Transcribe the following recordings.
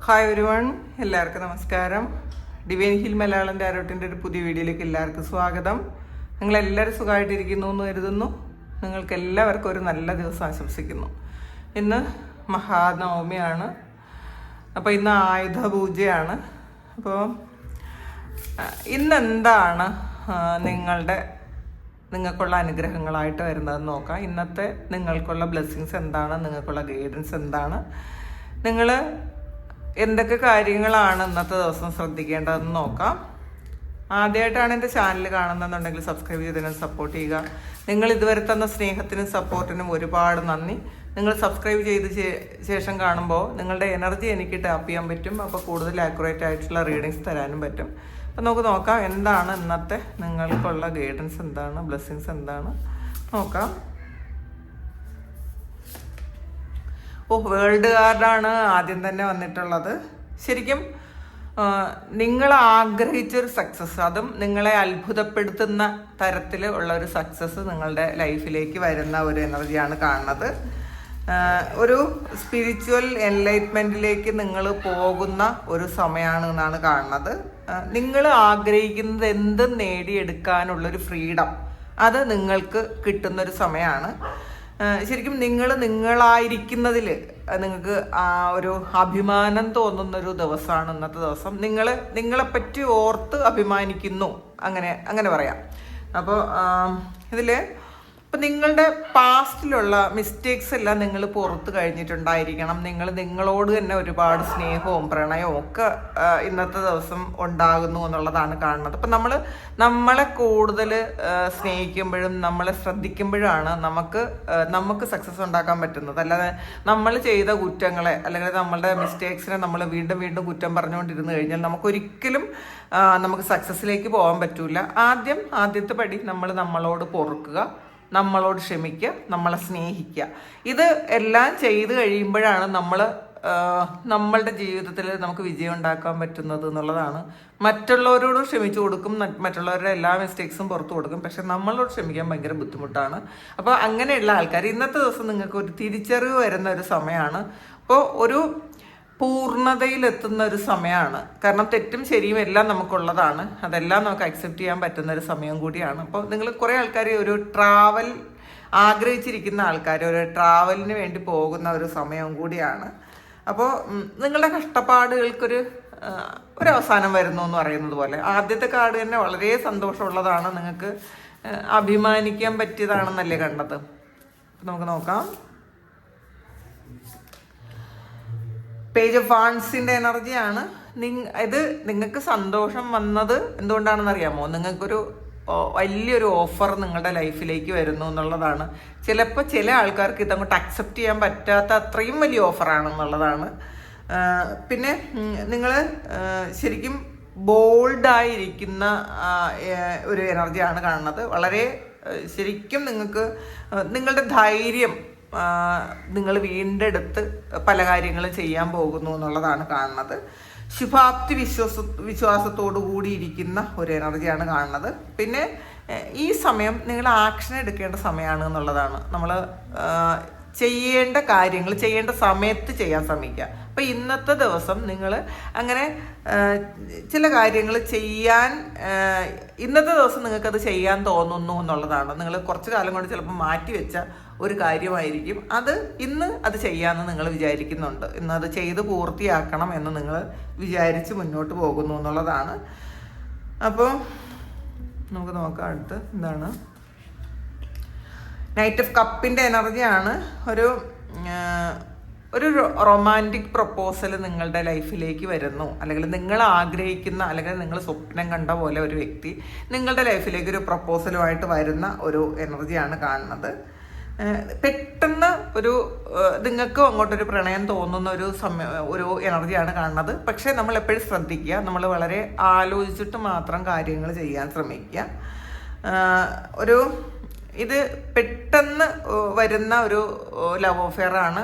Hi everyone, എല്ലാവർക്കും നമസ്കാരം. Divine hill Malayalam ടാരോട്ടിൻ്റെ ഒരു പുതിയ വീഡിയോയിലേക്ക് എല്ലാവർക്കും സ്വാഗതം. നിങ്ങളെല്ലാവരും സുഖമായിട്ടിരിക്കുന്നു എന്ന് കരുതുന്നു. നിങ്ങൾക്ക് എല്ലാവർക്കും ഒരു നല്ല ദിവസം ആശംസിക്കുന്നു. ഇന്ന് മഹാനവമിയാണ്. അപ്പോൾ ഇന്ന് ആയുധ പൂജയാണ്. അപ്പോൾ ഇന്നെന്താണ് നിങ്ങൾക്കുള്ള അനുഗ്രഹങ്ങളായിട്ട് വരുന്നതെന്ന് നോക്കാം. ഇന്നത്തെ നിങ്ങൾക്കുള്ള ബ്ലെസ്സിങ്സ് എന്താണ്, നിങ്ങൾക്കുള്ള ഗൈഡൻസ് എന്താണ്, നിങ്ങൾ എന്തൊക്കെ കാര്യങ്ങളാണ് ഇന്നത്തെ ദിവസം ശ്രദ്ധിക്കേണ്ടതെന്ന് നോക്കാം. ആദ്യമായിട്ടാണ് എൻ്റെ ചാനൽ കാണുന്നതെന്നുണ്ടെങ്കിൽ സബ്സ്ക്രൈബ് ചെയ്തതിന് സപ്പോർട്ട് ചെയ്യുക. നിങ്ങൾ ഇതുവരെ തന്ന സ്നേഹത്തിനും സപ്പോർട്ടിനും ഒരുപാട് നന്ദി. നിങ്ങൾ സബ്സ്ക്രൈബ് ചെയ്ത ശേഷം കാണുമ്പോൾ നിങ്ങളുടെ എനർജി എനിക്ക് ടാപ്പ് ചെയ്യാൻ പറ്റും. അപ്പോൾ കൂടുതൽ ആക്യുറേറ്റ് ആയിട്ടുള്ള റീഡിങ്സ് തരാനും പറ്റും. അപ്പോൾ നമുക്ക് നോക്കാം എന്താണ് ഇന്നത്തെ നിങ്ങൾക്കുള്ള ഗൈഡൻസ്, എന്താണ് ബ്ലെസ്സിങ്സ്, എന്താണ് നോക്കാം. വേൾഡ് കാർഡാണ് ആദ്യം തന്നെ വന്നിട്ടുള്ളത്. ശരിക്കും നിങ്ങൾ ആഗ്രഹിച്ചൊരു സക്സസ്, അതും നിങ്ങളെ അത്ഭുതപ്പെടുത്തുന്ന തരത്തിൽ ഉള്ള ഒരു സക്സസ് നിങ്ങളുടെ ലൈഫിലേക്ക് വരുന്ന ഒരു എനർജിയാണ് കാണുന്നത്. ഒരു സ്പിരിച്വൽ എൻലൈറ്റ്മെൻറ്റിലേക്ക് നിങ്ങൾ പോകുന്ന ഒരു സമയമാണ് എന്നാണ് കാണുന്നത്. നിങ്ങൾ ആഗ്രഹിക്കുന്നത് എന്തും നേടിയെടുക്കാനുള്ളൊരു ഫ്രീഡം, അത് നിങ്ങൾക്ക് കിട്ടുന്നൊരു സമയമാണ്. ശരിക്കും നിങ്ങളായിരിക്കുന്നതിൽ നിങ്ങൾക്ക് ഒരു അഭിമാനം തോന്നുന്നൊരു ദിവസമാണ് ഇന്നത്തെ ദിവസം. നിങ്ങളെപ്പറ്റി ഓർത്ത് അഭിമാനിക്കുന്നു, അങ്ങനെ പറയാം. അപ്പോൾ ഇതിൽ ഇപ്പം നിങ്ങളുടെ പാസ്റ്റിലുള്ള മിസ്റ്റേക്സ് എല്ലാം നിങ്ങൾ പുറത്ത് കഴിഞ്ഞിട്ടുണ്ടായിരിക്കണം. നിങ്ങളോട് തന്നെ ഒരുപാട് സ്നേഹവും പ്രണയവും ഒക്കെ ഇന്നത്തെ ദിവസം ഉണ്ടാകുന്നു എന്നുള്ളതാണ് കാണുന്നത്. അപ്പം നമ്മളെ കൂടുതൽ സ്നേഹിക്കുമ്പോഴും നമ്മളെ ശ്രദ്ധിക്കുമ്പോഴാണ് നമുക്ക് സക്സസ് ഉണ്ടാക്കാൻ പറ്റുന്നത്. അല്ലാതെ നമ്മൾ ചെയ്ത കുറ്റങ്ങളെ അല്ലെങ്കിൽ നമ്മളുടെ മിസ്റ്റേക്സിനെ നമ്മൾ വീണ്ടും വീണ്ടും കുറ്റം പറഞ്ഞുകൊണ്ടിരുന്നു കഴിഞ്ഞാൽ നമുക്കൊരിക്കലും നമുക്ക് സക്സസ്സിലേക്ക് പോകാൻ പറ്റൂല. ആദ്യത്തെ പടി നമ്മളോട് പൊറുക്കുക, നമ്മളോട് ക്ഷമിക്കുക, നമ്മളെ സ്നേഹിക്കുക. ഇത് എല്ലാം ചെയ്ത് കഴിയുമ്പോഴാണ് നമ്മളുടെ ജീവിതത്തിൽ നമുക്ക് വിജയം ഉണ്ടാക്കാൻ പറ്റുന്നത് എന്നുള്ളതാണ്. മറ്റുള്ളവരോട് ക്ഷമിച്ചു കൊടുക്കും, മറ്റുള്ളവരുടെ എല്ലാ മിസ്റ്റേക്സും പുറത്തു കൊടുക്കും. പക്ഷെ നമ്മളോട് ക്ഷമിക്കാൻ ഭയങ്കര ബുദ്ധിമുട്ടാണ്. അപ്പോൾ അങ്ങനെയുള്ള ആൾക്കാർ ഇന്നത്തെ ദിവസം നിങ്ങൾക്ക് ഒരു തിരിച്ചറിവ് വരുന്ന ഒരു സമയമാണ്. അപ്പോൾ ഒരു പൂർണ്ണതയിലെത്തുന്ന ഒരു സമയമാണ്. കാരണം തെറ്റും ശരിയും എല്ലാം നമുക്കുള്ളതാണ്. അതെല്ലാം നമുക്ക് അക്സെപ്റ്റ് ചെയ്യാൻ പറ്റുന്ന ഒരു സമയം കൂടിയാണ്. അപ്പോൾ നിങ്ങൾ കുറേ ആൾക്കാർ ഒരു ട്രാവൽ ആഗ്രഹിച്ചിരിക്കുന്ന ആൾക്കാർ ഒരു ട്രാവലിന് വേണ്ടി പോകുന്ന ഒരു സമയവും കൂടിയാണ്. അപ്പോൾ നിങ്ങളുടെ കഷ്ടപ്പാടുകൾക്കൊരു അവസാനം വരുന്നു എന്ന് പറയുന്നത് പോലെ ആദ്യത്തെ കാർഡ് തന്നെ വളരെ സന്തോഷമുള്ളതാണ്. നിങ്ങൾക്ക് അഭിമാനിക്കാൻ പറ്റിയതാണെന്നല്ലേ കണ്ടത്. നമുക്ക് നോക്കാം. പേജ് ഓഫ് വാൻസിൻ്റെ എനർജിയാണ്. ഇത് നിങ്ങൾക്ക് സന്തോഷം വന്നത് എന്തുകൊണ്ടാണെന്ന് അറിയാമോ? നിങ്ങൾക്കൊരു വലിയൊരു ഓഫർ നിങ്ങളുടെ ലൈഫിലേക്ക് വരുന്നു എന്നുള്ളതാണ്. ചിലപ്പോൾ ചില ആൾക്കാർക്ക് ഇതങ്ങോട്ട് അക്സെപ്റ്റ് ചെയ്യാൻ പറ്റാത്ത അത്രയും വലിയ ഓഫറാണെന്നുള്ളതാണ്. പിന്നെ നിങ്ങൾ ശരിക്കും ബോൾഡായിരിക്കുന്ന ഒരു എനർജിയാണ് കാണുന്നത്. വളരെ ശരിക്കും നിങ്ങളുടെ ധൈര്യം നിങ്ങൾ വീണ്ടെടുത്ത് പല കാര്യങ്ങളും ചെയ്യാൻ പോകുന്നു എന്നുള്ളതാണ് കാണുന്നത്. ശുഭാപ്തി വിശ്വാസത്തോടു കൂടി ഇരിക്കുന്ന ഒരു എനർജിയാണ് കാണുന്നത്. പിന്നെ ഈ സമയം നിങ്ങൾ ആക്ഷൻ എടുക്കേണ്ട സമയമാണ് എന്നുള്ളതാണ്. നമ്മൾ ചെയ്യേണ്ട കാര്യങ്ങൾ ചെയ്യേണ്ട സമയത്ത് ചെയ്യാൻ ശ്രമിക്കുക. അപ്പോൾ ഇന്നത്തെ ദിവസം നിങ്ങൾ അങ്ങനെ ചില കാര്യങ്ങൾ ചെയ്യാൻ ഇന്നത്തെ ദിവസം നിങ്ങൾക്കത് ചെയ്യാൻ തോന്നുന്നു എന്നുള്ളതാണ്. നിങ്ങൾ കുറച്ച് കാലം കൊണ്ട് ചിലപ്പോൾ മാറ്റിവെച്ച ഒരു കാര്യമായിരിക്കും ഇന്ന് അത് ചെയ്യാമെന്ന് നിങ്ങൾ വിചാരിക്കുന്നുണ്ട്. ഇന്ന് അത് ചെയ്ത് പൂർത്തിയാക്കണം എന്ന് നിങ്ങൾ വിചാരിച്ച് മുന്നോട്ട് പോകുന്നു എന്നുള്ളതാണ്. അപ്പോൾ നമുക്ക് നോക്കാം അടുത്ത് എന്താണ്. നൈറ്റ് ഓഫ് കപ്പിൻ്റെ എനർജിയാണ്. ഒരു റൊമാൻറ്റിക് പ്രപ്പോസൽ നിങ്ങളുടെ ലൈഫിലേക്ക് വരുന്നു. അല്ലെങ്കിൽ നിങ്ങൾ ആഗ്രഹിക്കുന്ന അല്ലെങ്കിൽ നിങ്ങൾ സ്വപ്നം കണ്ട പോലെ ഒരു വ്യക്തി നിങ്ങളുടെ ലൈഫിലേക്ക് ഒരു പ്രപ്പോസലുമായിട്ട് വരുന്ന ഒരു എനർജിയാണ് കാണുന്നത്. പെട്ടെന്ന് നിങ്ങൾക്കും അങ്ങോട്ടൊരു പ്രണയം തോന്നുന്ന ഒരു എനർജിയാണ് കാണുന്നത്. പക്ഷേ നമ്മൾ എപ്പോഴും ശ്രദ്ധിക്കുക, നമ്മൾ വളരെ ആലോചിച്ചിട്ട് മാത്രം കാര്യങ്ങൾ ചെയ്യാൻ ശ്രമിക്കുക. ഇത് പെട്ടെന്ന് വരുന്ന ഒരു ലവ് അഫെയർ ആണ്.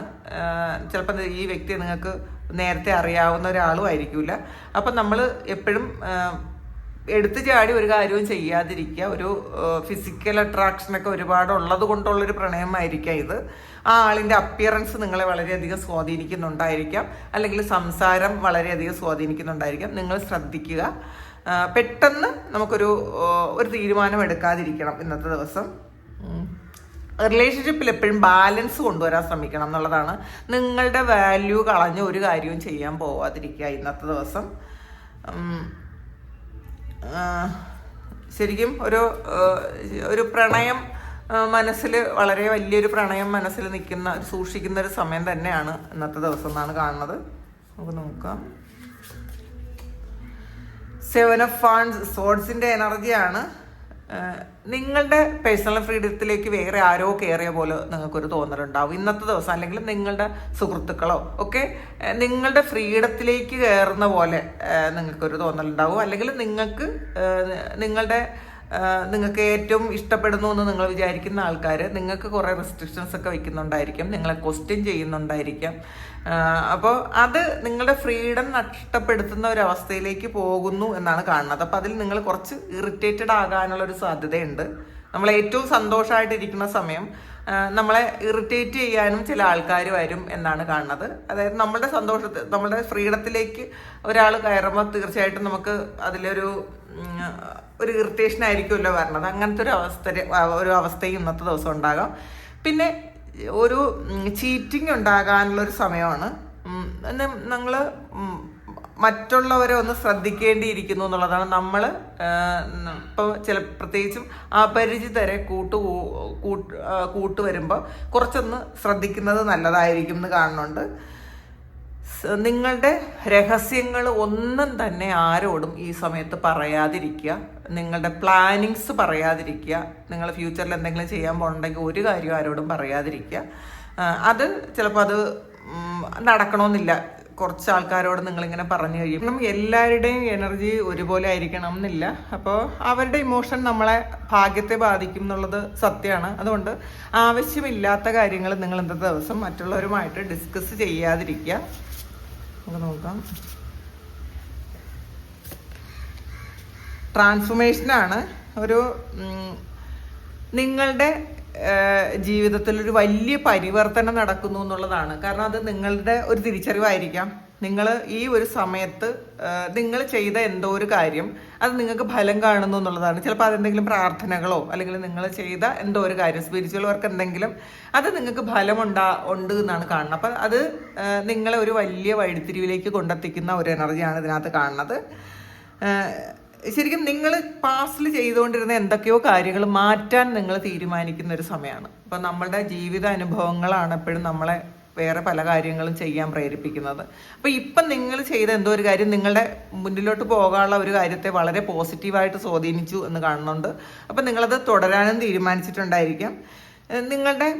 ചിലപ്പോൾ ഈ വ്യക്തി നിങ്ങൾക്ക് നേരത്തെ അറിയാവുന്ന ഒരാളും ആയിരിക്കില്ല. അപ്പം നമ്മൾ എപ്പോഴും എടുത്തു ചാടി ഒരു കാര്യവും ചെയ്യാതിരിക്കുക. ഒരു ഫിസിക്കൽ അട്രാക്ഷനൊക്കെ ഒരുപാട് ഉള്ളത് കൊണ്ടുള്ളൊരു പ്രണയമായിരിക്കാം ഇത്. ആ ആളിൻ്റെ അപ്പിയറൻസ് നിങ്ങളെ വളരെയധികം സ്വാധീനിക്കുന്നുണ്ടായിരിക്കാം, അല്ലെങ്കിൽ സംസാരം വളരെയധികം സ്വാധീനിക്കുന്നുണ്ടായിരിക്കാം. നിങ്ങൾ ശ്രദ്ധിക്കുക. പെട്ടെന്ന് നമുക്കൊരു തീരുമാനം എടുക്കാതിരിക്കണം ഇന്നത്തെ ദിവസം. റിലേഷൻഷിപ്പിൽ എപ്പോഴും ബാലൻസ് കൊണ്ടുവരാൻ ശ്രമിക്കണം എന്നുള്ളതാണ്. നിങ്ങളുടെ വാല്യൂ കളഞ്ഞ് ഒരു കാര്യവും ചെയ്യാൻ പോവാതിരിക്കുക ഇന്നത്തെ ദിവസം. ശരിക്കും ഒരു പ്രണയം മനസ്സിൽ, വളരെ വലിയൊരു പ്രണയം മനസ്സിൽ സൂക്ഷിക്കുന്ന ഒരു സമയം തന്നെയാണ് ഇന്നത്തെ ദിവസം എന്നാണ് കാണുന്നത്. നമുക്ക് നോക്കാം. 7 of Wands സോഡ്സിൻ്റെ എനർജിയാണ്. നിങ്ങളുടെ പേഴ്സണൽ ഫ്രീഡത്തിലേക്ക് വേറെ ആരോ കയറിയ പോലെ നിങ്ങൾക്കൊരു തോന്നലുണ്ടാവും ഇന്നത്തെ ദിവസം. അല്ലെങ്കിൽ നിങ്ങളുടെ സുഹൃത്തുക്കളോ ഒക്കെ നിങ്ങളുടെ ഫ്രീഡത്തിലേക്ക് കയറുന്ന പോലെ നിങ്ങൾക്കൊരു തോന്നലുണ്ടാവും. അല്ലെങ്കിൽ നിങ്ങൾക്ക് ഏറ്റവും ഇഷ്ടപ്പെടുന്നു എന്ന് നിങ്ങൾ വിചാരിക്കുന്ന ആൾക്കാർ നിങ്ങൾക്ക് കുറേ റെസ്ട്രിക്ഷൻസ് ഒക്കെ വയ്ക്കുന്നുണ്ടായിരിക്കും, നിങ്ങളെ ക്വസ്റ്റ്യൻ ചെയ്യുന്നുണ്ടായിരിക്കാം. അപ്പോൾ അത് നിങ്ങളുടെ ഫ്രീഡം നഷ്ടപ്പെടുത്തുന്ന ഒരു അവസ്ഥയിലേക്ക് പോകുന്നു എന്നാണ് കാണുന്നത്. അപ്പോൾ അതിൽ നിങ്ങൾ കുറച്ച് ഇറിറ്റേറ്റഡ് ആകാനുള്ളൊരു സാധ്യതയുണ്ട്. നമ്മൾ ഏറ്റവും സന്തോഷമായിട്ടിരിക്കുന്ന സമയം നമ്മളെ ഇറിറ്റേറ്റ് ചെയ്യാനും ചില ആൾക്കാർ വരും എന്നാണ് കാണുന്നത്. അതായത് നമ്മുടെ ഫ്രീഡത്തിലേക്ക് ഒരാൾ കയറുമ്പോൾ തീർച്ചയായിട്ടും നമുക്ക് അതിലൊരു ഇറിറ്റേഷൻ ആയിരിക്കുമല്ലോ വരണത്. അങ്ങനത്തെ ഒരു അവസ്ഥയും ഇന്നത്തെ ദിവസം ഉണ്ടാകാം. പിന്നെ ഒരു ചീറ്റിംഗ് ഉണ്ടാകാനുള്ളൊരു സമയമാണ്. നമ്മൾ മറ്റുള്ളവരെ ഒന്ന് ശ്രദ്ധിക്കേണ്ടിയിരിക്കുന്നു എന്നുള്ളതാണ്. നമ്മൾ ഇപ്പോൾ പ്രത്യേകിച്ചും അപരിചിതരെ കൂട്ടുവരുമ്പോൾ കുറച്ചൊന്ന് ശ്രദ്ധിക്കുന്നത് നല്ലതായിരിക്കും എന്ന് കാണുന്നുണ്ട്. നിങ്ങളുടെ രഹസ്യങ്ങൾ ഒന്നും തന്നെ ആരോടും ഈ സമയത്ത് പറയാതിരിക്കുക. നിങ്ങളുടെ പ്ലാനിങ്സ് പറയാതിരിക്കുക. നിങ്ങൾ ഫ്യൂച്ചറിൽ എന്തെങ്കിലും ചെയ്യാൻ പോകണമെങ്കിൽ ഒരു കാര്യം ആരോടും പറയാതിരിക്കുക. അത് ചിലപ്പോൾ അത് നടക്കണമെന്നില്ല. കുറച്ച് ആൾക്കാരോട് നിങ്ങളിങ്ങനെ പറഞ്ഞു കഴിയും. എല്ലാവരുടെയും എനർജി ഒരുപോലെ ആയിരിക്കണം എന്നില്ല. അപ്പോൾ അവരുടെ ഇമോഷൻ നമ്മളെ ഭാഗ്യത്തെ ബാധിക്കും എന്നുള്ളത് സത്യമാണ്. അതുകൊണ്ട് ആവശ്യമില്ലാത്ത കാര്യങ്ങൾ നിങ്ങൾ ഇന്നത്തെ ദിവസം മറ്റുള്ളവരുമായിട്ട് ഡിസ്കസ് ചെയ്യാതിരിക്കുക. നമുക്ക് നോക്കാം. ട്രാൻസ്ഫോർമേഷനാണ്. നിങ്ങളുടെ ജീവിതത്തിൽ ഒരു വലിയ പരിവർത്തനം നടക്കുന്നു എന്നുള്ളതാണ്. കാരണം അത് നിങ്ങളുടെ ഒരു തിരിച്ചറിവായിരിക്കാം. നിങ്ങൾ ഈ ഒരു സമയത്ത് നിങ്ങൾ ചെയ്ത എന്തോ ഒരു കാര്യം അത് നിങ്ങൾക്ക് ഫലം കാണുന്നു എന്നുള്ളതാണ്. ചിലപ്പോൾ അതെന്തെങ്കിലും പ്രാർത്ഥനകളോ അല്ലെങ്കിൽ നിങ്ങൾ ചെയ്ത എന്തോ ഒരു കാര്യം, സ്പിരിച്വൽ വർക്ക് എന്തെങ്കിലും, അത് നിങ്ങൾക്ക് ഉണ്ട് എന്നാണ് കാണുന്നത്. അപ്പം അത് നിങ്ങളെ ഒരു വലിയ വഴിത്തിരിവിലേക്ക് കൊണ്ടെത്തിക്കുന്ന ഒരു എനർജിയാണ് ഇതിനകത്ത് കാണുന്നത്. ശരിക്കും നിങ്ങൾ പാസ്റ്റിൽ ചെയ്തുകൊണ്ടിരുന്ന എന്തൊക്കെയോ കാര്യങ്ങൾ മാറ്റാൻ നിങ്ങൾ തീരുമാനിക്കുന്ന ഒരു സമയമാണ്. അപ്പം നമ്മളുടെ ജീവിത അനുഭവങ്ങളാണ് എപ്പോഴും നമ്മളെ വേറെ പല കാര്യങ്ങളും ചെയ്യാൻ പ്രേരിപ്പിക്കുന്നത്. അപ്പോൾ ഇപ്പം നിങ്ങൾ ചെയ്ത എന്തോ ഒരു കാര്യം നിങ്ങളുടെ മുന്നിലോട്ട് പോകാനുള്ള ഒരു കാര്യത്തെ വളരെ പോസിറ്റീവായിട്ട് സ്വാധീനിച്ചു എന്ന് കാണുന്നുണ്ട്. അപ്പം നിങ്ങളത് തുടരാനും തീരുമാനിച്ചിട്ടുണ്ടായിരിക്കാം. നിങ്ങളുടെ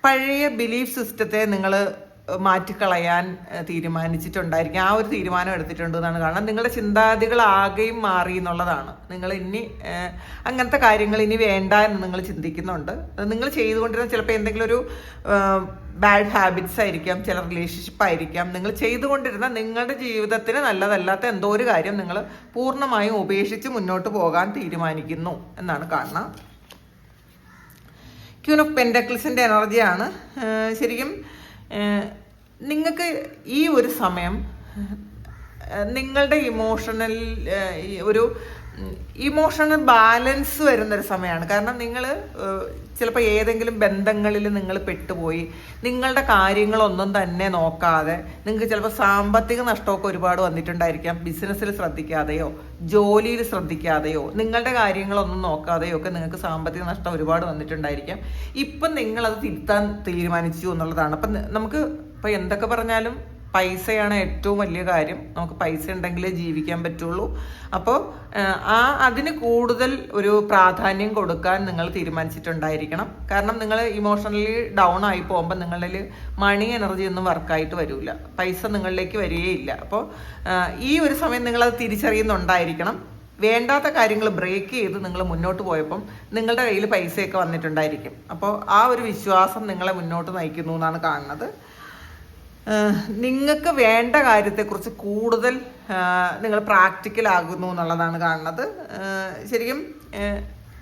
പഴയ ബിലീഫ് സിസ്റ്റത്തെ നിങ്ങൾ മാറ്റിക്കളയാൻ തീരുമാനിച്ചിട്ടുണ്ടായിരിക്കും. ആ ഒരു തീരുമാനം എടുത്തിട്ടുണ്ട് എന്നാണ് കാണുന്നത്. നിങ്ങളുടെ ചിന്താഗതികൾ ആകെയും മാറി എന്നുള്ളതാണ്. നിങ്ങൾ ഇനി അങ്ങനത്തെ കാര്യങ്ങൾ ഇനി വേണ്ട എന്ന് നിങ്ങൾ ചിന്തിക്കുന്നുണ്ട്. നിങ്ങൾ ചെയ്തുകൊണ്ടിരുന്ന ചിലപ്പോൾ എന്തെങ്കിലും ഒരു ബാഡ് ഹാബിറ്റ്സ് ആയിരിക്കാം, ചില റിലേഷൻഷിപ്പ് ആയിരിക്കാം. നിങ്ങൾ ചെയ്തുകൊണ്ടിരുന്ന നിങ്ങളുടെ ജീവിതത്തിന് നല്ലതല്ലാത്ത എന്തോ ഒരു കാര്യം നിങ്ങൾ പൂർണ്ണമായും ഉപേക്ഷിച്ച് മുന്നോട്ട് പോകാൻ തീരുമാനിക്കുന്നു എന്നാണ് കാണുന്നത്. ക്യൂൻ ഓഫ് പെന്റക്കിൾസിൻ്റെ എനർജിയാണ്. ശരിക്കും നിങ്ങൾക്ക് ഈ ഒരു സമയം നിങ്ങളുടെ ഇമോഷണൽ ബാലൻസ് വരുന്നൊരു സമയമാണ്. കാരണം നിങ്ങൾ ചിലപ്പോൾ ഏതെങ്കിലും ബന്ധങ്ങളിൽ നിങ്ങൾ പെട്ടുപോയി നിങ്ങളുടെ കാര്യങ്ങളൊന്നും തന്നെ നോക്കാതെ നിങ്ങൾക്ക് ചിലപ്പോൾ സാമ്പത്തിക നഷ്ടമൊക്കെ ഒരുപാട് വന്നിട്ടുണ്ടായിരിക്കാം. ബിസിനസ്സിൽ ശ്രദ്ധിക്കാതെയോ ജോലിയിൽ ശ്രദ്ധിക്കാതെയോ നിങ്ങളുടെ കാര്യങ്ങളൊന്നും നോക്കാതെയോ ഒക്കെ നിങ്ങൾക്ക് സാമ്പത്തിക നഷ്ടം ഒരുപാട് വന്നിട്ടുണ്ടായിരിക്കാം. ഇപ്പം നിങ്ങളത് തിരുത്താൻ തീരുമാനിച്ചു എന്നുള്ളതാണ്. അപ്പം നമുക്ക് ഇപ്പം എന്തൊക്കെ പറഞ്ഞാലും പൈസയാണ് ഏറ്റവും വലിയ കാര്യം. നമുക്ക് പൈസ ഉണ്ടെങ്കിലേ ജീവിക്കാൻ പറ്റുള്ളൂ. അപ്പോൾ അതിന് കൂടുതൽ ഒരു പ്രാധാന്യം കൊടുക്കാൻ നിങ്ങൾ തീരുമാനിച്ചിട്ടുണ്ടായിരിക്കണം. കാരണം നിങ്ങൾ ഇമോഷണലി ഡൗൺ ആയി പോകുമ്പോൾ നിങ്ങളിൽ മണി എനർജി ഒന്നും വർക്കായിട്ട് വരില്ല, പൈസ നിങ്ങളിലേക്ക് വരികയില്ല. അപ്പോൾ ഈ ഒരു സമയം നിങ്ങളത് തിരിച്ചറിയുന്നുണ്ടായിരിക്കണം. വേണ്ടാത്ത കാര്യങ്ങൾ ബ്രേക്ക് ചെയ്ത് നിങ്ങൾ മുന്നോട്ട് പോയപ്പം നിങ്ങളുടെ കയ്യിൽ പൈസയൊക്കെ വന്നിട്ടുണ്ടായിരിക്കും. അപ്പോൾ ആ ഒരു വിശ്വാസം നിങ്ങളെ മുന്നോട്ട് നയിക്കുന്നു എന്നാണ് കാണുന്നത്. നിങ്ങൾക്ക് വേണ്ട കാര്യത്തെക്കുറിച്ച് കൂടുതൽ നിങ്ങൾ പ്രാക്ടിക്കൽ ആകുന്നു എന്നുള്ളതാണ് കാണുന്നത്. ശരിക്കും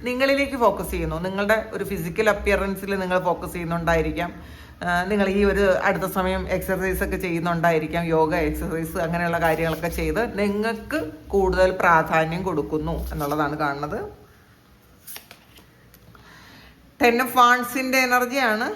നിങ്ങളിലേക്ക് ഫോക്കസ് ചെയ്യുന്നു. നിങ്ങളുടെ ഒരു ഫിസിക്കൽ അപ്പിയറൻസിൽ നിങ്ങൾ ഫോക്കസ് ചെയ്യുന്നുണ്ടായിരിക്കാം. നിങ്ങൾ ഈ ഒരു അടുത്ത സമയം എക്സർസൈസ് ഒക്കെ ചെയ്യുന്നുണ്ടായിരിക്കാം. യോഗ, എക്സർസൈസ് അങ്ങനെയുള്ള കാര്യങ്ങളൊക്കെ ചെയ്ത് നിങ്ങൾക്ക് കൂടുതൽ പ്രാധാന്യം കൊടുക്കുന്നു എന്നുള്ളതാണ് കാണുന്നത്. 10 ഓഫ് വാണ്ട്സിൻ്റെ എനർജിയാണ്.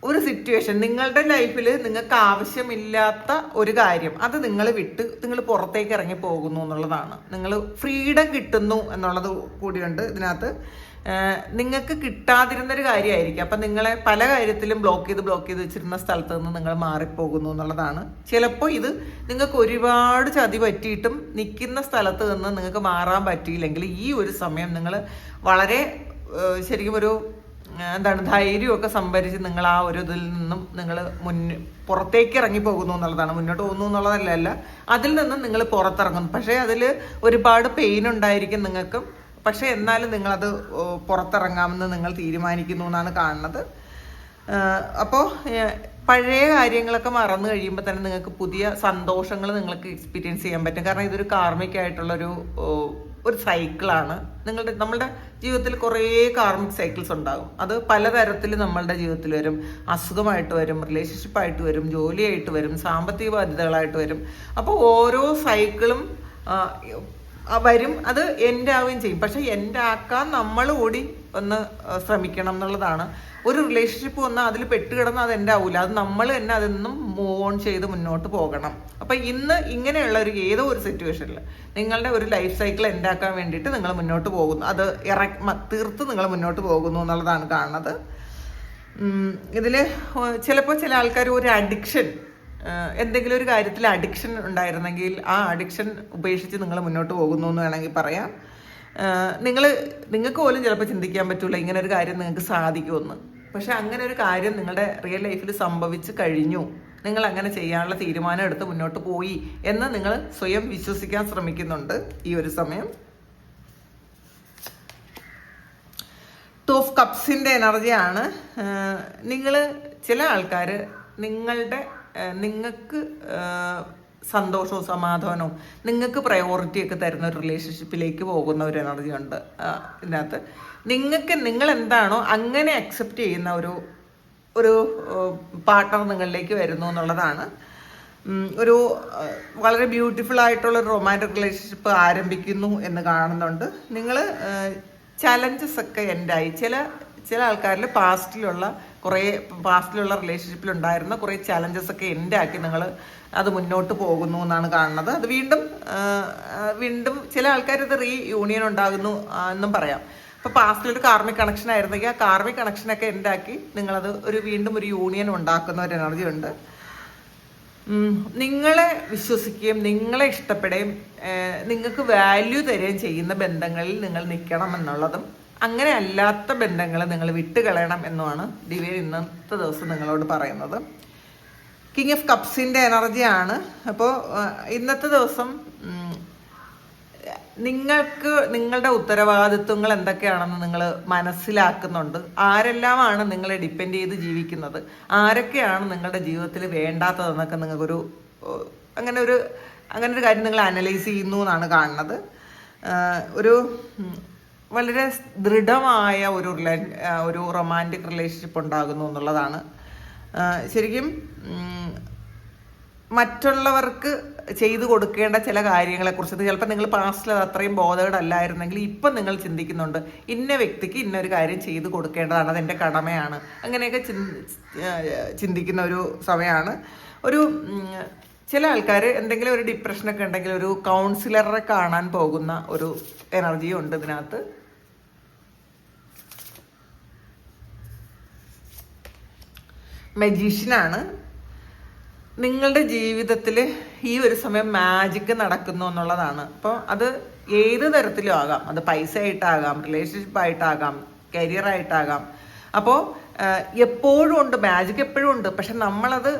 ഒരു സിറ്റുവേഷൻ നിങ്ങളുടെ ലൈഫിൽ നിങ്ങൾക്ക് ആവശ്യമില്ലാത്ത ഒരു കാര്യം അത് നിങ്ങൾ വിട്ട് നിങ്ങൾ പുറത്തേക്ക് ഇറങ്ങി പോകുന്നു എന്നുള്ളതാണ്. നിങ്ങൾ ഫ്രീഡം കിട്ടുന്നു എന്നുള്ളത് കൂടിയുണ്ട് ഇതിനകത്ത്. നിങ്ങൾക്ക് കിട്ടാതിരുന്നൊരു കാര്യമായിരിക്കും. അപ്പം നിങ്ങളെ പല കാര്യത്തിലും ബ്ലോക്ക് ചെയ്ത് വെച്ചിരുന്ന സ്ഥലത്ത് നിന്ന് നിങ്ങൾ മാറിപ്പോകുന്നു എന്നുള്ളതാണ്. ചിലപ്പോൾ ഇത് നിങ്ങൾക്ക് ഒരുപാട് ചതി പറ്റിയിട്ടും നിൽക്കുന്ന സ്ഥലത്ത് നിന്ന് നിങ്ങൾക്ക് മാറാൻ പറ്റിയില്ലെങ്കിൽ ഈ ഒരു സമയം നിങ്ങൾ വളരെ ശരിക്കും ഒരു ധൈര്യമൊക്കെ സംഭരിച്ച് നിങ്ങൾ ആ ഒരു ഇതിൽ നിന്നും നിങ്ങൾ പുറത്തേക്ക് ഇറങ്ങി പോകുന്നു എന്നുള്ളതാണ്. മുന്നോട്ട് പോകുന്നു എന്നുള്ളതല്ല, അതിൽ നിന്നും നിങ്ങൾ പുറത്തിറങ്ങുന്നു. പക്ഷേ അതിൽ ഒരുപാട് പെയിൻ ഉണ്ടായിരിക്കും നിങ്ങൾക്ക്. പക്ഷേ എന്നാലും നിങ്ങളത് പുറത്തിറങ്ങാമെന്ന് നിങ്ങൾ തീരുമാനിക്കുന്നു എന്നാണ് കാണുന്നത്. അപ്പോൾ പഴയ കാര്യങ്ങളൊക്കെ മറന്നു കഴിയുമ്പോൾ തന്നെ നിങ്ങൾക്ക് പുതിയ സന്തോഷങ്ങൾ നിങ്ങൾക്ക് എക്സ്പീരിയൻസ് ചെയ്യാൻ പറ്റും. കാരണം ഇതൊരു കാർമികമായിട്ടുള്ളൊരു സൈക്കിളാണ്. നമ്മളുടെ ജീവിതത്തിൽ കുറേ കാർമിക് സൈക്കിൾസ് ഉണ്ടാകും. അത് പലതരത്തിൽ നമ്മളുടെ ജീവിതത്തിൽ വരും. അസുഖമായിട്ട് വരും, റിലേഷൻഷിപ്പായിട്ട് വരും, ജോലിയായിട്ട് വരും, സാമ്പത്തിക ബാധ്യതകളായിട്ട് വരും. അപ്പോൾ ഓരോ സൈക്കിളും വരും, അത് എൻഡ് ആവുകയും ചെയ്യും. പക്ഷെ എൻഡ് ആക്കാൻ നമ്മൾ കൂടി ഒന്ന് ശ്രമിക്കണം എന്നുള്ളതാണ്. ഒരു റിലേഷൻഷിപ്പ് വന്നാൽ അതിൽ പെട്ടുകിടന്ന് അത് എൻ്റെ ആവില്ല. അത് നമ്മൾ തന്നെ അതൊന്നും മൂവ് ഓൺ ചെയ്ത് മുന്നോട്ട് പോകണം. അപ്പം ഇന്ന് ഇങ്ങനെയുള്ള ഏതോ ഒരു സിറ്റുവേഷനിൽ നിങ്ങളുടെ ഒരു ലൈഫ് സൈക്കിൾ എൻഡാക്കാൻ വേണ്ടിയിട്ട് നിങ്ങൾ മുന്നോട്ട് പോകുന്നു. അത് തീർത്ത് നിങ്ങൾ മുന്നോട്ട് പോകുന്നു എന്നുള്ളതാണ് കാണുന്നത്. ഇതിൽ ചിലപ്പോൾ ചില ആൾക്കാർ ഒരു അഡിക്ഷൻ, എന്തെങ്കിലും ഒരു കാര്യത്തിൽ അഡിക്ഷൻ ഉണ്ടായിരുന്നെങ്കിൽ ആ അഡിക്ഷൻ ഉപേക്ഷിച്ച് നിങ്ങൾ മുന്നോട്ട് പോകുന്നു എന്ന് വേണമെങ്കിൽ പറയാം. നിങ്ങൾക്ക് പോലും ചിലപ്പോൾ ചിന്തിക്കാൻ പറ്റില്ല ഇങ്ങനെ ഒരു കാര്യം നിങ്ങൾക്ക് സാധിക്കുമെന്ന്. പക്ഷെ അങ്ങനെ ഒരു കാര്യം നിങ്ങളുടെ റിയൽ ലൈഫിൽ സംഭവിച്ച് കഴിഞ്ഞു. നിങ്ങൾ അങ്ങനെ ചെയ്യാനുള്ള തീരുമാനം എടുത്ത് മുന്നോട്ട് പോയി എന്ന് നിങ്ങൾ സ്വയം വിശ്വസിക്കാൻ ശ്രമിക്കുന്നുണ്ട് ഈ ഒരു സമയം. 2 ഓഫ് കപ്സിൻ്റെ എനർജിയാണ്. നിങ്ങൾ ചില ആൾക്കാർ നിങ്ങൾക്ക് സന്തോഷവും സമാധാനവും നിങ്ങൾക്ക് പ്രയോറിറ്റി ഒക്കെ തരുന്ന ഒരു റിലേഷൻഷിപ്പിലേക്ക് പോകുന്ന ഒരു എനർജി ഉണ്ട് ഇതിനകത്ത്. നിങ്ങൾ എന്താണോ അങ്ങനെ അക്സെപ്റ്റ് ചെയ്യുന്ന ഒരു പാർട്ട്ണർ നിങ്ങളിലേക്ക് വരുന്നു എന്നുള്ളതാണ്. ഒരു വളരെ ബ്യൂട്ടിഫുൾ ആയിട്ടുള്ള ഒരു റൊമാൻറ്റിക് റിലേഷൻഷിപ്പ് ആരംഭിക്കുന്നു എന്ന് കാണുന്നുണ്ട്. നിങ്ങൾ ചലഞ്ചസ് ഒക്കെ എൻഡായി. ചില ആൾക്കാരിൽ പാസ്റ്റിലുള്ള റിലേഷൻഷിപ്പിലുണ്ടായിരുന്ന കുറേ ചലഞ്ചസ് ഒക്കെ എൻഡാക്കി നിങ്ങൾ അത് മുന്നോട്ട് പോകുന്നു എന്നാണ് കാണുന്നത്. അത് വീണ്ടും ചില ആൾക്കാർ ഇത് യൂണിയൻ ഉണ്ടാകുന്നു എന്നും പറയാം. അപ്പോൾ പാസ്റ്റിലൊരു കാർമിക് കണക്ഷൻ ആയിരുന്നെങ്കിൽ ആ കാർമിക് കണക്ഷനൊക്കെ എൻഡാക്കി നിങ്ങളത് വീണ്ടും ഒരു യൂണിയൻ ഉണ്ടാക്കുന്ന ഒരു എനർജി ഉണ്ട്. നിങ്ങളെ വിശ്വസിക്കുകയും നിങ്ങളെ ഇഷ്ടപ്പെടുകയും നിങ്ങൾക്ക് വാല്യൂ തരുകയും ചെയ്യുന്ന ബന്ധങ്ങളിൽ നിങ്ങൾ നിൽക്കണം എന്നുള്ളതും അങ്ങനെ അല്ലാത്ത ബന്ധങ്ങൾ നിങ്ങൾ വിട്ടുകളയണം എന്നുമാണ് ഡിവൈൻ ഇന്നത്തെ ദിവസം നിങ്ങളോട് പറയുന്നത്. കിങ് ഓഫ് കപ്സിൻ്റെ എനർജിയാണ്. അപ്പോൾ ഇന്നത്തെ ദിവസം നിങ്ങൾക്ക് നിങ്ങളുടെ ഉത്തരവാദിത്വങ്ങൾ എന്തൊക്കെയാണെന്ന് നിങ്ങൾ മനസ്സിലാക്കുന്നുണ്ട്. ആരെല്ലാമാണ് നിങ്ങളെ ഡിപ്പെൻഡ് ചെയ്ത് ജീവിക്കുന്നത്, ആരൊക്കെയാണ് നിങ്ങളുടെ ജീവിതത്തിൽ വേണ്ടാത്തതെന്നൊക്കെ നിങ്ങൾക്കൊരു അങ്ങനെ ഒരു കാര്യം നിങ്ങൾ അനലൈസ് ചെയ്യുന്നു എന്നാണ് കാണുന്നത്. വളരെ ദൃഢമായ ഒരു റൊമാൻറ്റിക് റിലേഷൻഷിപ്പ് ഉണ്ടാകുന്നു എന്നുള്ളതാണ്. ശരിക്കും മറ്റുള്ളവർക്ക് ചെയ്തു കൊടുക്കേണ്ട ചില കാര്യങ്ങളെക്കുറിച്ച് ചിലപ്പോൾ നിങ്ങൾ പാസ്റ്റിൽ അത്രയും ബോധേഡ് അല്ലായിരുന്നെങ്കിൽ ഇപ്പം നിങ്ങൾ ചിന്തിക്കുന്നുണ്ട് ഇന്ന വ്യക്തിക്ക് ഇന്നൊരു കാര്യം ചെയ്തു കൊടുക്കേണ്ടതാണ്, അതെൻ്റെ കടമയാണ്, അങ്ങനെയൊക്കെ ചിന്തിക്കുന്ന ഒരു സമയമാണ്. ചില ആൾക്കാർ എന്തെങ്കിലും ഒരു ഡിപ്രഷനൊക്കെ ഉണ്ടെങ്കിൽ ഒരു കൗൺസിലറെ കാണാൻ പോകുന്ന ഒരു എനർജിയും ഉണ്ട് ഇതിനകത്ത്. മജീഷ്യനാണ്. നിങ്ങളുടെ ജീവിതത്തിൽ ഈ ഒരു സമയം മാജിക് നടക്കുന്നു എന്നുള്ളതാണ്. അപ്പോൾ അത് ഏത് തരത്തിലും ആകാം. അത് പൈസ ആയിട്ടാകാം, റിലേഷൻഷിപ്പ് ആയിട്ടാകാം, കരിയർ ആയിട്ടാകാം. അപ്പോൾ എപ്പോഴും ഉണ്ട്, മാജിക് എപ്പോഴും ഉണ്ട്. പക്ഷെ നമ്മളത്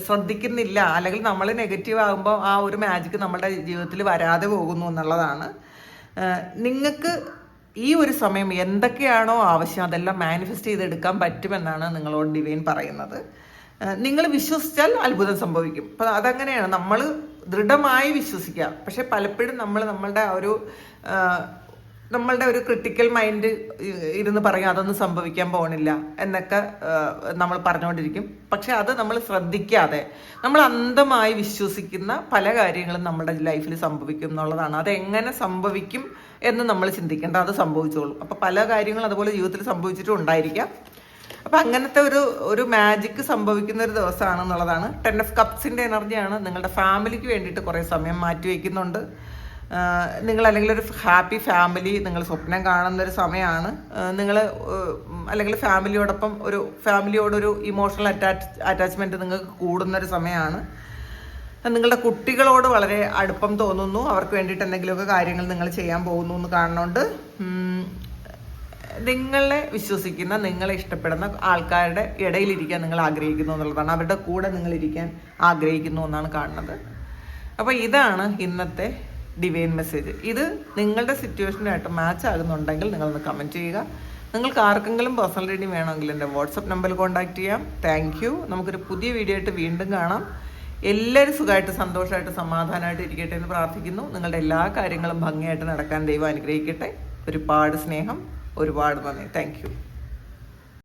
ശ്രദ്ധിക്കുന്നില്ല, അല്ലെങ്കിൽ നമ്മൾ നെഗറ്റീവ് ആകുമ്പോൾ ആ ഒരു മാജിക് നമ്മുടെ ജീവിതത്തിൽ വരാതെ പോകുന്നു എന്നുള്ളതാണ്. നിങ്ങൾക്ക് ഈ ഒരു സമയം എന്തൊക്കെയാണോ ആവശ്യം അതെല്ലാം മാനിഫെസ്റ്റ് ചെയ്തെടുക്കാൻ പറ്റുമെന്നാണ് നിങ്ങളോട് ഡിവൈൻ പറയുന്നത്. നിങ്ങൾ വിശ്വസിച്ചാൽ അത്ഭുതം സംഭവിക്കും. അപ്പം അതങ്ങനെയാണ്, നമ്മൾ ദൃഢമായി വിശ്വസിക്കുക. പക്ഷെ പലപ്പോഴും നമ്മൾ നമ്മളുടെ ഒരു ക്രിട്ടിക്കൽ മൈൻഡ് ഇരുന്ന് പറയും അതൊന്നും സംഭവിക്കാൻ പോകണില്ല എന്നൊക്കെ നമ്മൾ പറഞ്ഞുകൊണ്ടിരിക്കും. പക്ഷെ അത് നമ്മൾ ശ്രദ്ധിക്കാതെ നമ്മൾ അന്ധമായി വിശ്വസിക്കുന്ന പല കാര്യങ്ങളും നമ്മുടെ ലൈഫിൽ സംഭവിക്കും എന്നുള്ളതാണ്. അതെങ്ങനെ സംഭവിക്കും എന്ന് നമ്മൾ ചിന്തിക്കേണ്ട, അത് സംഭവിച്ചോളും. അപ്പം പല കാര്യങ്ങളും അതുപോലെ ജീവിതത്തിൽ സംഭവിച്ചിട്ടും ഉണ്ടായിരിക്കാം. അപ്പം അങ്ങനത്തെ ഒരു മാജിക്ക് സംഭവിക്കുന്ന ഒരു ദിവസമാണെന്നുള്ളതാണ്. 10 of Cupsന്റെ എനർജിയാണ്. നിങ്ങളുടെ ഫാമിലിക്ക് വേണ്ടിയിട്ട് കുറേ സമയം മാറ്റി വയ്ക്കുന്നുണ്ട്. നിങ്ങൾ അല്ലെങ്കിൽ ഒരു ഹാപ്പി ഫാമിലി നിങ്ങൾ സ്വപ്നം കാണുന്നൊരു സമയമാണ്. നിങ്ങൾ അല്ലെങ്കിൽ ഫാമിലിയോടൊരു ഇമോഷണൽ അറ്റാച്ച്മെൻറ്റ് നിങ്ങൾക്ക് കൂടുന്നൊരു സമയമാണ്. നിങ്ങളുടെ കുട്ടികളോട് വളരെ അടുപ്പം തോന്നുന്നു. അവർക്ക് വേണ്ടിയിട്ട് എന്തെങ്കിലുമൊക്കെ കാര്യങ്ങൾ നിങ്ങൾ ചെയ്യാൻ പോകുന്നു എന്ന് കാണുന്നുണ്ട്. നിങ്ങളെ വിശ്വസിക്കുന്ന, നിങ്ങളെ ഇഷ്ടപ്പെടുന്ന ആൾക്കാരുടെ ഇടയിലിരിക്കാൻ നിങ്ങൾ ആഗ്രഹിക്കുന്നു എന്നുള്ളതാണ്. അവരുടെ കൂടെ നിങ്ങൾ ഇരിക്കാൻ ആഗ്രഹിക്കുന്നു എന്നാണ് കാണുന്നത്. അപ്പോൾ ഇതാണ് ഇന്നത്തെ ഡിവൈൻ മെസ്സേജ്. ഇത് നിങ്ങളുടെ സിറ്റുവേഷനായിട്ട് മാച്ച് ആകുന്നുണ്ടെങ്കിൽ നിങ്ങളൊന്ന് കമൻറ്റ് ചെയ്യുക. നിങ്ങൾക്ക് ആർക്കെങ്കിലും പേഴ്സണൽ റീഡിംഗ് വേണമെങ്കിൽ എൻ്റെ വാട്സപ്പ് നമ്പറിൽ കോൺടാക്ട് ചെയ്യാം. Thank you. നമുക്കൊരു പുതിയ വീഡിയോ ആയിട്ട് വീണ്ടും കാണാം. എല്ലാവരും സുഖമായിട്ട് സന്തോഷമായിട്ട് സമാധാനമായിട്ട് ഇരിക്കട്ടെ എന്ന് പ്രാർത്ഥിക്കുന്നു. നിങ്ങളുടെ എല്ലാ കാര്യങ്ങളും ഭംഗിയായിട്ട് നടക്കാൻ ദൈവം അനുഗ്രഹിക്കട്ടെ. ഒരുപാട് സ്നേഹം, ഒരുപാട് നന്ദി. Thank you.